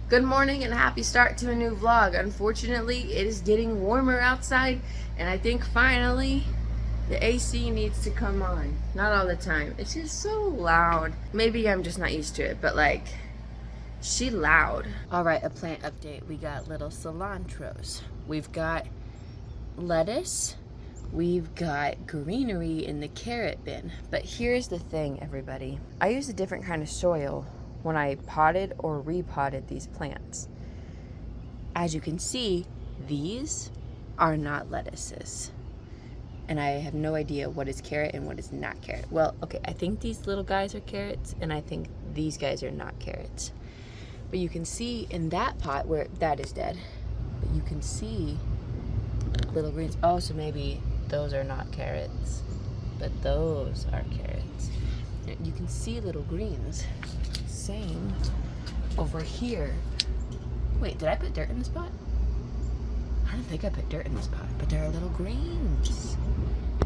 Good morning and happy start to a new vlog. Unfortunately, it is getting warmer outside and I think finally the AC needs to come on. Not all the time. It's just so loud. Maybe I'm just not used to it, but like, she loud. All right, a plant update. We got little cilantros. We've got lettuce. We've got greenery in the carrot bin. But here's the thing, everybody. I use a different kind of soil when I potted or repotted these plants. As you can see, these are not lettuces. And I have no idea what is carrot and what is not carrot. Well, okay, I think these little guys are carrots and I think these guys are not carrots. But you can see in that pot where that is dead, but you can see little greens. Oh, so maybe those are not carrots, but those are carrots. You can see little greens. Same over here. Wait, did I put dirt in this pot? I don't think I put dirt in this pot, but there are little greens.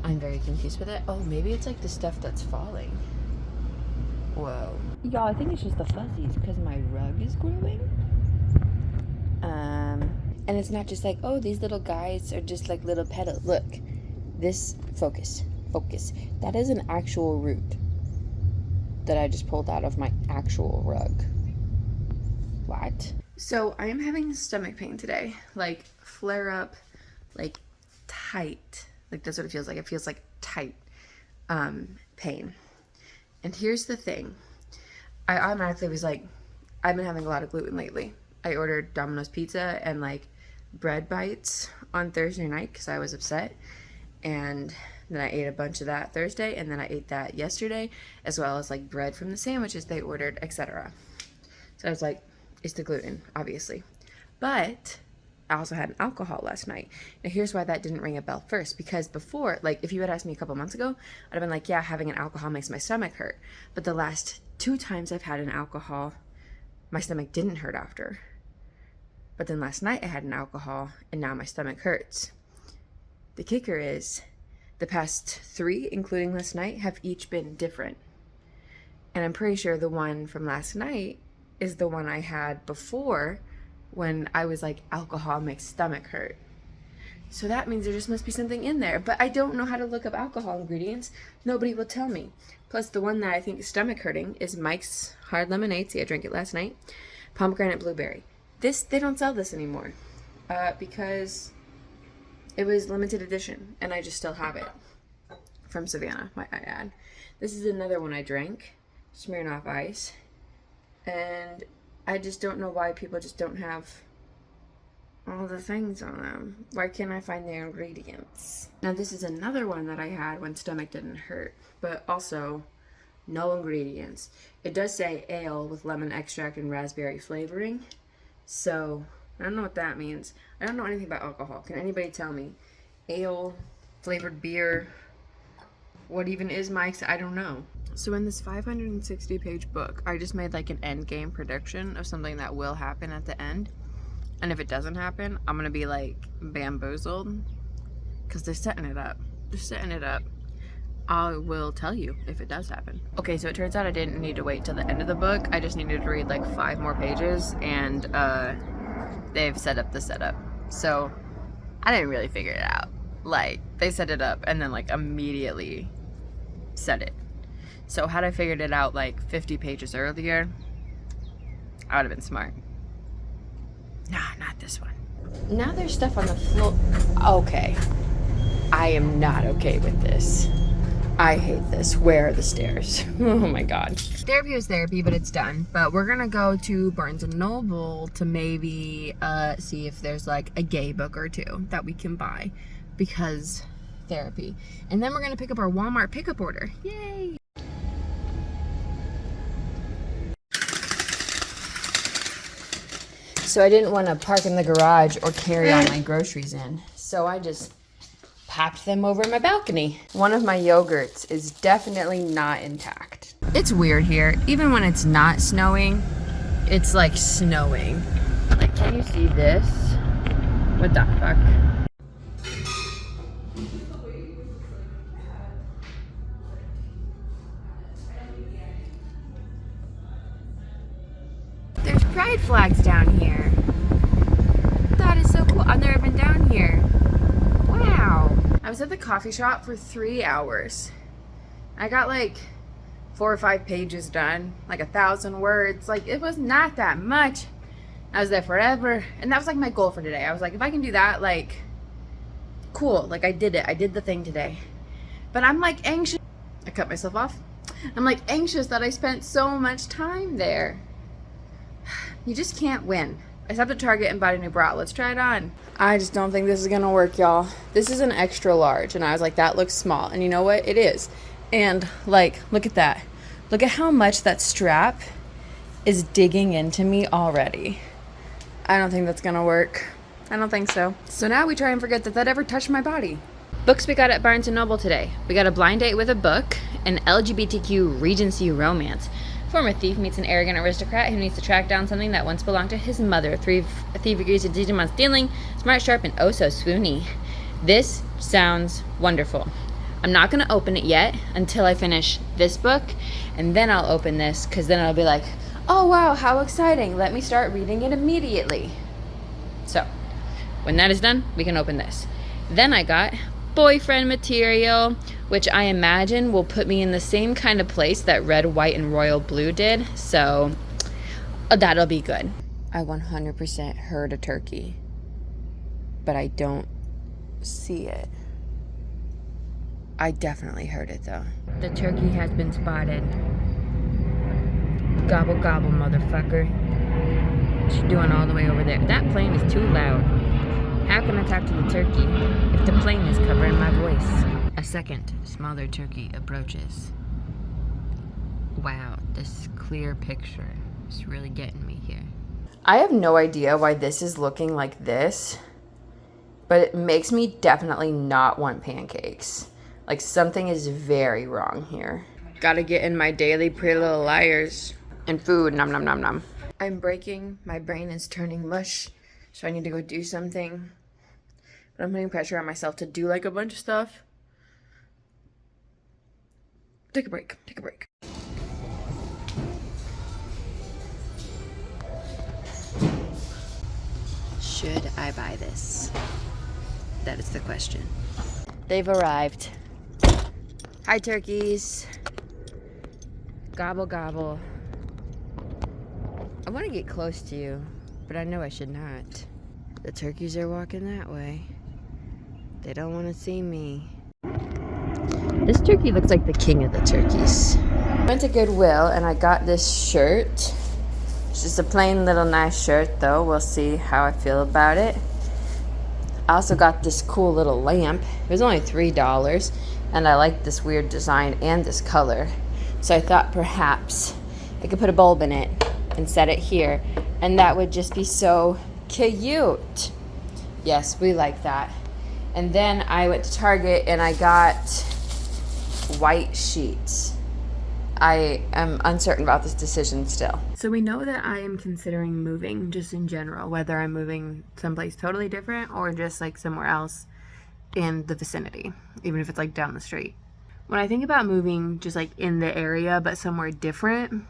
I'm very confused with it. Oh, maybe it's like the stuff that's falling. Whoa. Y'all, I think it's just the fuzzies because my rug is growing. And it's not just like, oh, these little guys are just like little petals. Look, this, focus. That is an actual root that I just pulled out of my actual rug. What? So I am having stomach pain today, like flare up, like tight. Like that's what it feels like. It feels like tight pain. And here's the thing. I automatically was like, I've been having a lot of gluten lately. I ordered Domino's pizza and like bread bites on Thursday night because I was upset. And then I ate a bunch of that Thursday, and then I ate that yesterday, as well as like bread from the sandwiches they ordered, etc. So I was like, it's the gluten, obviously. But I also had an alcohol last night. Now here's why that didn't ring a bell first, because before, like if you had asked me a couple months ago, I'd have been like, yeah, having an alcohol makes my stomach hurt. But the last 2 times I've had an alcohol, my stomach didn't hurt after. But then last night I had an alcohol, and now my stomach hurts. The kicker is, the past 3, including last night, have each been different. And I'm pretty sure the one from last night is the one I had before when I was like, alcohol makes stomach hurt. So that means there just must be something in there. But I don't know how to look up alcohol ingredients. Nobody will tell me. Plus the one that I think is stomach hurting is Mike's Hard Lemonade. See, I drank it last night. Pomegranate Blueberry. They don't sell this anymore because it was limited edition, and I just still have it from Savannah, might I add. This is another one I drank, Smirnoff Ice, and I just don't know why people just don't have all the things on them. Why can't I find the ingredients? Now this is another one that I had when stomach didn't hurt, but also no ingredients. It does say ale with lemon extract and raspberry flavoring, so I don't know what that means. I don't know anything about alcohol. Can anybody tell me? Ale, flavored beer, what even is Mike's? I don't know. So in this 560-page book, I just made like an end game prediction of something that will happen at the end. And if it doesn't happen, I'm gonna be like bamboozled because they're setting it up. They're setting it up. I will tell you if it does happen. Okay, so it turns out I didn't need to wait till the end of the book. I just needed to read like 5 more pages, and they've set up the setup. So I didn't really figure it out. Like, they set it up and then like immediately said it. So had I figured it out like 50 pages earlier, I would have been smart. Nah, not this one. Now there's stuff on the floor. Okay. I am not okay with this. I hate this. Where are the stairs? Oh my god. Therapy was therapy, but it's done. But we're gonna go to Barnes & Noble to maybe see if there's like a gay book or 2 that we can buy because therapy. And then we're gonna pick up our Walmart pickup order. Yay! So I didn't want to park in the garage or carry all my groceries in. So I just packed them over my balcony. One of my yogurts is definitely not intact. It's weird here. Even when it's not snowing, it's like snowing. Like, can you see this? What the fuck? There's pride flags down down here. That is so cool. I've never been down here. Wow. I was at the coffee shop for 3 hours. I got like 4 or 5 pages done, like 1,000 words. Like, it was not that much. I was there forever. And that was like my goal for today. I was like, if I can do that, like, cool. Like, I did it. I did the thing today. But I'm like anxious. I cut myself off. I'm like anxious that I spent so much time there. You just can't win. I stopped at Target and bought a new bra. Let's try it on. I just don't think this is gonna work, y'all. This is an extra large, and I was like, that looks small. And you know what? It is. And like, look at that. Look at how much that strap is digging into me already. I don't think that's gonna work. I don't think so. So now we try and forget that ever touched my body. Books we got at Barnes & Noble today. We got A Blind Date with a Book, an LGBTQ Regency romance. Former thief meets an arrogant aristocrat who needs to track down something that once belonged to his mother. A thief agrees to teach him on stealing. Smart, sharp, and oh so swoony. This sounds wonderful. I'm not going to open it yet until I finish this book, and then I'll open this, because then I'll be like, oh wow, how exciting. Let me start reading it immediately. So, when that is done, we can open this. Then I got boyfriend material, which I imagine will put me in the same kind of place that red, white, and royal blue did. So that'll be good. I 100% heard a turkey, but I don't see it. I definitely heard it though. The turkey has been spotted. Gobble gobble, motherfucker. What you doing all the way over there? That plane is too loud. How can I talk to the turkey if the plane is covering my voice? A second, smaller turkey approaches. Wow, this clear picture is really getting me here. I have no idea why this is looking like this, but it makes me definitely not want pancakes. Like, something is very wrong here. Gotta get in my daily Pretty Little Liars and food, nom nom nom nom. I'm breaking, my brain is turning mush, so I need to go do something. But I'm putting pressure on myself to do like a bunch of stuff. Take a break, take a break. Should I buy this? That is the question. They've arrived. Hi, turkeys. Gobble, gobble. I want to get close to you, but I know I should not. The turkeys are walking that way. They don't want to see me. This turkey looks like the king of the turkeys. I went to Goodwill and I got this shirt. It's just a plain little nice shirt though. We'll see how I feel about it. I also got this cool little lamp. It was only $3 and I like this weird design and this color. So I thought perhaps I could put a bulb in it and set it here, and that would just be so cute. Yes, we like that. And then I went to Target and I got white sheets. I am uncertain about this decision still. So we know that I am considering moving just in general, whether I'm moving someplace totally different or just like somewhere else in the vicinity, even if it's like down the street. When I think about moving just like in the area but somewhere different,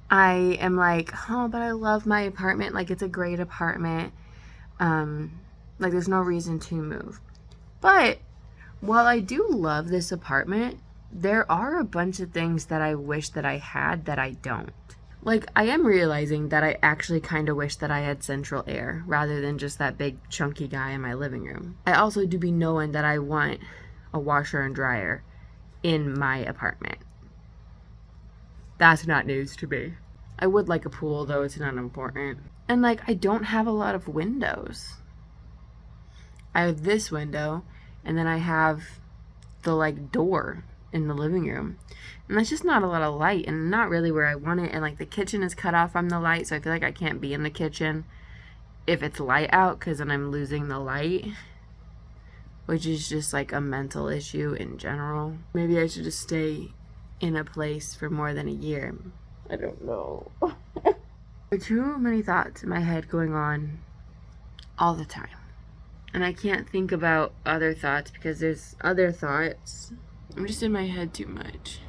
I am like, oh, but I love my apartment. Like, it's a great apartment. Like, there's no reason to move. But while I do love this apartment, there are a bunch of things that I wish that I had that I don't. Like, I am realizing that I actually kind of wish that I had central air rather than just that big chunky guy in my living room. I also do be knowing that I want a washer and dryer in my apartment. That's not news to me. I would like a pool, though. It's not important. And, like, I don't have a lot of windows. I have this window, and then I have the, like, door in the living room. And that's just not a lot of light, and not really where I want it. And, like, the kitchen is cut off from the light, so I feel like I can't be in the kitchen if it's light out, because then I'm losing the light, which is just, like, a mental issue in general. Maybe I should just stay in a place for more than a year. I don't know. There are too many thoughts in my head going on all the time. And I can't think about other thoughts because there's other thoughts. I'm just in my head too much.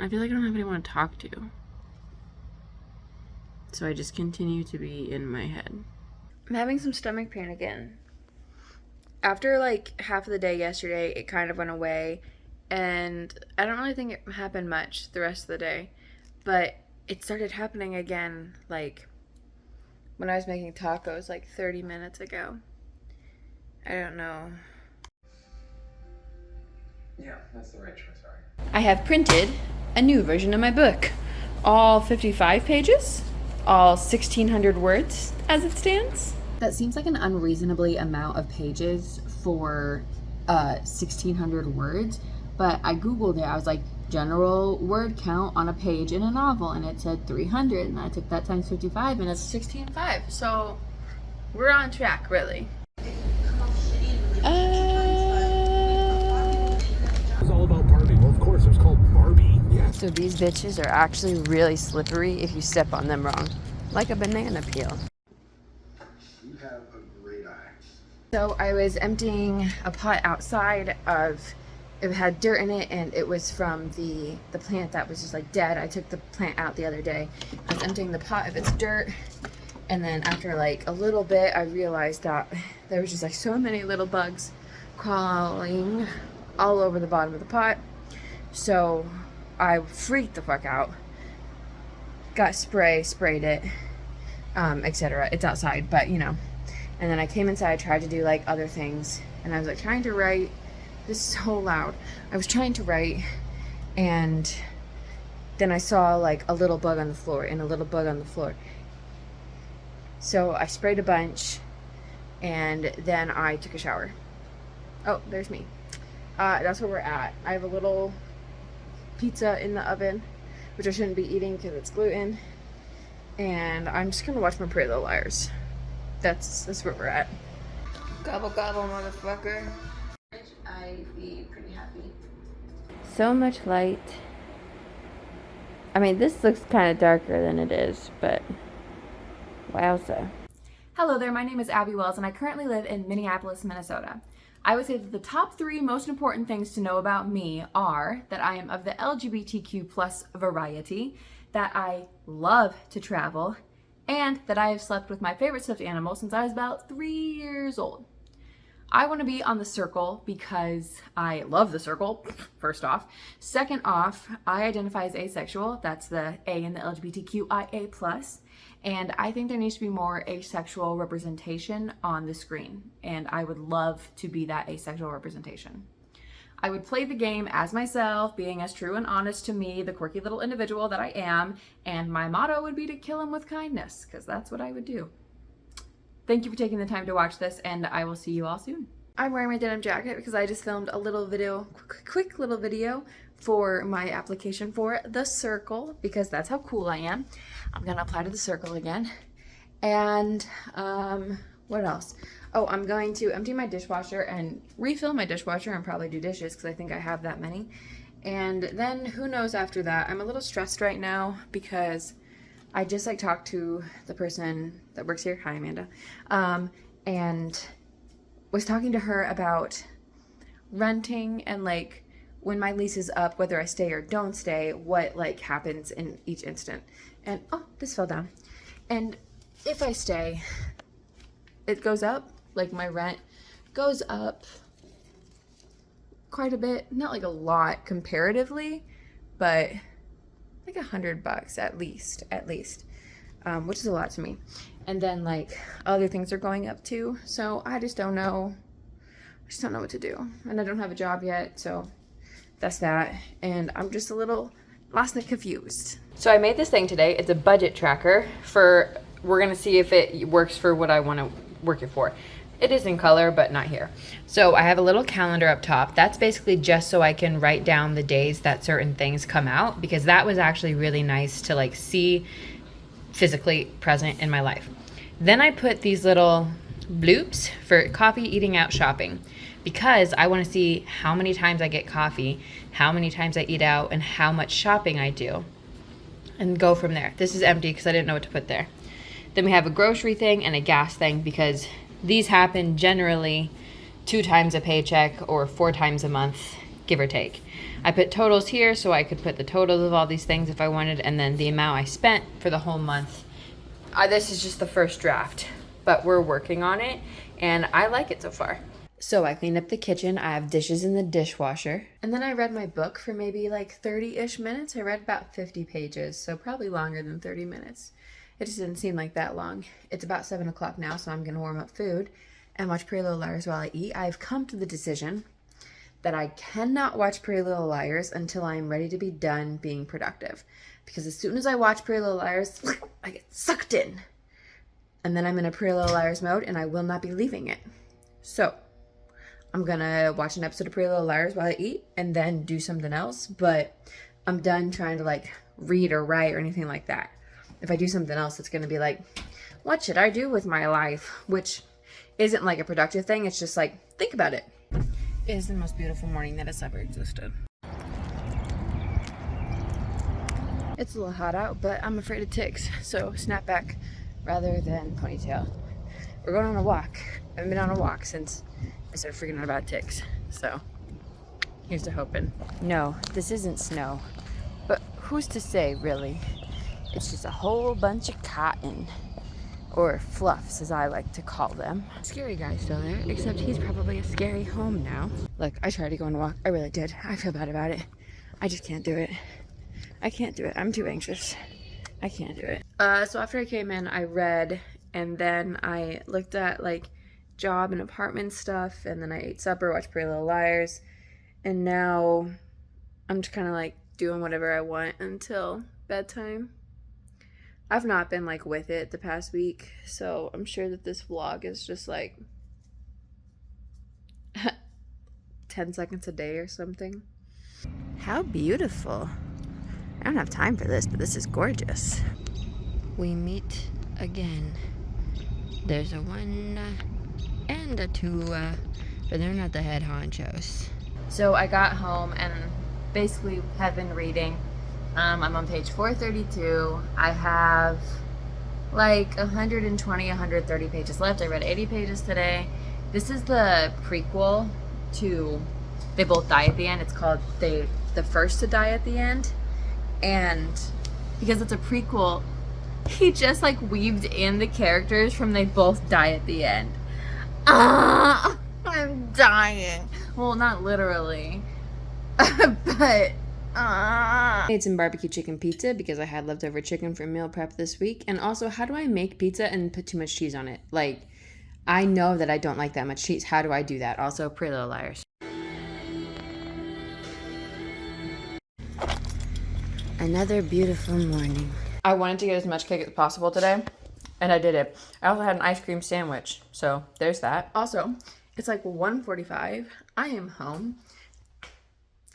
I feel like I don't have anyone to talk to. So I just continue to be in my head. I'm having some stomach pain again. After like half of the day yesterday, it kind of went away. And I don't really think it happened much the rest of the day. But it started happening again like when I was making tacos like 30 minutes ago. I don't know. Yeah, that's the right choice, sorry. I have printed a new version of my book. All 55 pages, all 1,600 words as it stands. That seems like an unreasonably amount of pages for 1,600 words, but I Googled it. I was like, general word count on a page in a novel, and it said 300, and I took that times 55, and it's 16.5. So we're on track, really. It was all about Barbie. Well, of course, it was called Barbie. Yeah. So these bitches are actually really slippery if you step on them wrong, like a banana peel. You have a great eye. So I was emptying a pot outside it had dirt in it, and it was from the plant that was just like dead. I took the plant out the other day. I was emptying the pot of its dirt, and then after like a little bit, I realized that there was just like so many little bugs crawling all over the bottom of the pot. So I freaked the fuck out. Got sprayed it, etc. It's outside, but you know. And then I came inside, tried to do like other things, and I was like trying to write. This is so loud. I was trying to write, and then I saw like a little bug on the floor and a little bug on the floor. So I sprayed a bunch, and then I took a shower. Oh, there's me. That's where we're at. I have a little pizza in the oven, which I shouldn't be eating because it's gluten. And I'm just gonna watch my Pretty Little Liars. That's where we're at. Gobble gobble, motherfucker. I'd be pretty happy. So much light. I mean, this looks kind of darker than it is, but wowza. Hello there, my name is Abbie Wells, and I currently live in Minneapolis, Minnesota. I would say that the top 3 most important things to know about me are that I am of the LGBTQ plus variety, that I love to travel, and that I have slept with my favorite stuffed animal since I was about 3 years old. I want to be on the circle because I love the circle, first off. Second off, I identify as asexual. That's the A in the LGBTQIA+. And I think there needs to be more asexual representation on the screen. And I would love to be that asexual representation. I would play the game as myself, being as true and honest to me, the quirky little individual that I am. And my motto would be to kill him with kindness, because that's what I would do. Thank you for taking the time to watch this, and I will see you all soon. I'm wearing my denim jacket because I just filmed a little video, quick little video for my application for the circle, because that's how cool I am. I'm gonna apply to the circle again. And what else? Oh, I'm going to empty my dishwasher and refill my dishwasher and probably do dishes because I think I have that many. And then who knows after that. I'm a little stressed right now because I just like talked to the person that works here, hi Amanda, and was talking to her about renting and like when my lease is up, whether I stay or don't stay, what like happens in each instant. And oh, this fell down. And if I stay, it goes up, like my rent goes up quite a bit, not like a lot comparatively, but like $100 at least, which is a lot to me. And then like other things are going up too. So I just don't know. What to do. And I don't have a job yet. So that's that. And I'm just a little lost and confused. So I made this thing today. It's a budget tracker we're going to see if it works for what I want to work it for. It is in color, but not here. So I have a little calendar up top. That's basically just so I can write down the days that certain things come out, because that was actually really nice to like see physically present in my life. Then I put these little bloops for coffee, eating out, shopping, because I want to see how many times I get coffee, how many times I eat out, and how much shopping I do, and go from there. This is empty because I didn't know what to put there. Then we have a grocery thing and a gas thing, because these happen generally 2 times a paycheck or 4 times a month, give or take. I put totals here so I could put the totals of all these things if I wanted, and then the amount I spent for the whole month This is just the first draft, but we're working on it, and I like it so far. So I cleaned up the kitchen. I have dishes in the dishwasher. And then I read my book for maybe like 30-ish minutes. I read about 50 pages, so probably longer than 30 minutes. It just didn't seem like that long. It's about 7 o'clock now, so I'm gonna warm up food and watch Pretty Little Liars while I eat. I've come to the decision that I cannot watch Pretty Little Liars until I am ready to be done being productive. Because as soon as I watch Pretty Little Liars, I get sucked in. And then I'm in a Pretty Little Liars mode and I will not be leaving it. So I'm gonna watch an episode of Pretty Little Liars while I eat and then do something else. But I'm done trying to like read or write or anything like that. If I do something else, it's gonna be like, what should I do with my life? Which isn't like a productive thing. It's just like, think about it. It is the most beautiful morning that has ever existed. It's a little hot out, but I'm afraid of ticks. So snapback rather than ponytail. We're going on a walk. I haven't been on a walk since I started freaking out about ticks. So here's to hoping. No, this isn't snow. But who's to say, really? It's just a whole bunch of cotton. Or fluffs, as I like to call them. Scary guy's still there, except he's probably a scary home now. Look, I tried to go on a walk. I really did. I feel bad about it. I just can't do it. I can't do it. I'm too anxious. I can't do it. So after I came in, I read, and then I looked at like job and apartment stuff, and then I ate supper, watched Pretty Little Liars, and now I'm just kind of like doing whatever I want until bedtime. I've not been like with it the past week, so I'm sure that this vlog is just like 10 seconds a day or something. How beautiful. I don't have time for this, but this is gorgeous. We meet again. There's a 1 and a 2, but they're not the head honchos. So I got home and basically have been reading. I'm on page 432. I have like 120, 130 pages left. I read 80 pages today. This is the prequel to They Both Die at the End. It's called The First to Die at the End. And because it's a prequel, he just like weaved in the characters from They Both Die at the End. I'm dying. Well, not literally. But I made some barbecue chicken pizza because I had leftover chicken from meal prep this week. And also, how do I make pizza and put too much cheese on it? Like, I know that I don't like that much cheese. How do I do that? Also, Pretty Little Liars. Another beautiful morning. I wanted to get as much cake as possible today, and I did it. I also had an ice cream sandwich, so there's that. Also, it's like 1:45. I am home.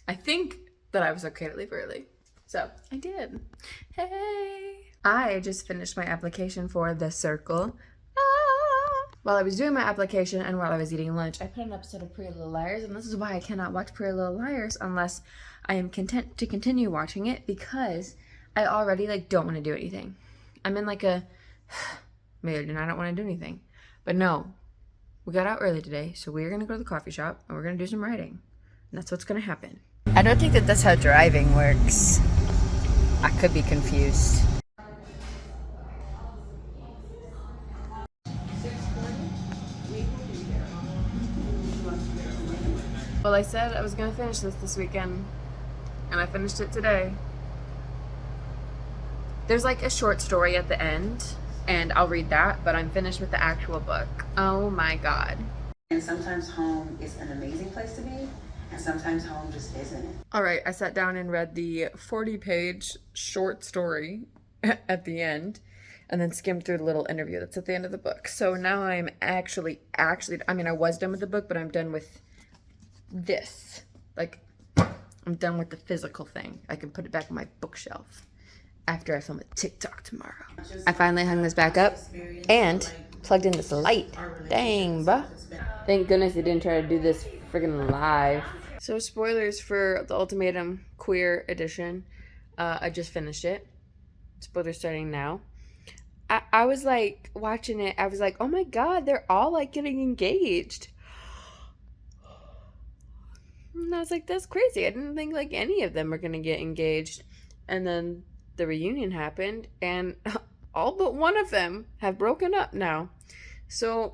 I think that I was okay to leave early. So I did. Hey! I just finished my application for The Circle. While I was doing my application and while I was eating lunch, I put an episode of Pretty Little Liars, and this is why I cannot watch Pretty Little Liars unless I am content to continue watching it, because I already like don't want to do anything. I'm in like a mood and I don't want to do anything. But no, we got out early today, so we're going to go to the coffee shop and we're going to do some writing. And that's what's going to happen. I don't think that that's how driving works. I could be confused. Well, I said I was going to finish this weekend, and I finished it today. There's like a short story at the end, and I'll read that, but I'm finished with the actual book. Oh my God. And sometimes home is an amazing place to be, and sometimes home just isn't. All right, I sat down and read the 40-page short story at the end, and then skimmed through the little interview that's at the end of the book. So now I'm actually, I mean, I was done with the book, but I'm done with this. Like, I'm done with the physical thing. I can put it back on my bookshelf after I film a TikTok tomorrow. I finally hung this back up and plugged in this light. Dang, bruh. Thank goodness they didn't try to do this friggin' live. So spoilers for The Ultimatum Queer Edition. I just finished it. Spoilers starting now. I was like watching it. I was like, oh my God, they're all like getting engaged. And I was like, that's crazy. I didn't think like any of them were gonna get engaged. And then the reunion happened, and all but one of them have broken up now. So,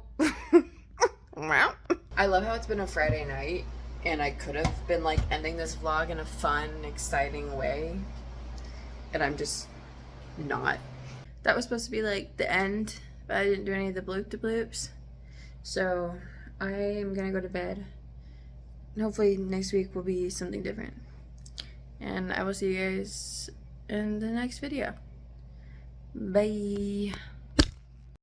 I love how it's been a Friday night, and I could have been like ending this vlog in a fun, exciting way, and I'm just not. That was supposed to be like the end, but I didn't do any of the bloop-de-bloops. So I am gonna go to bed, and hopefully next week will be something different. And I will see you guys in the next video. Bye.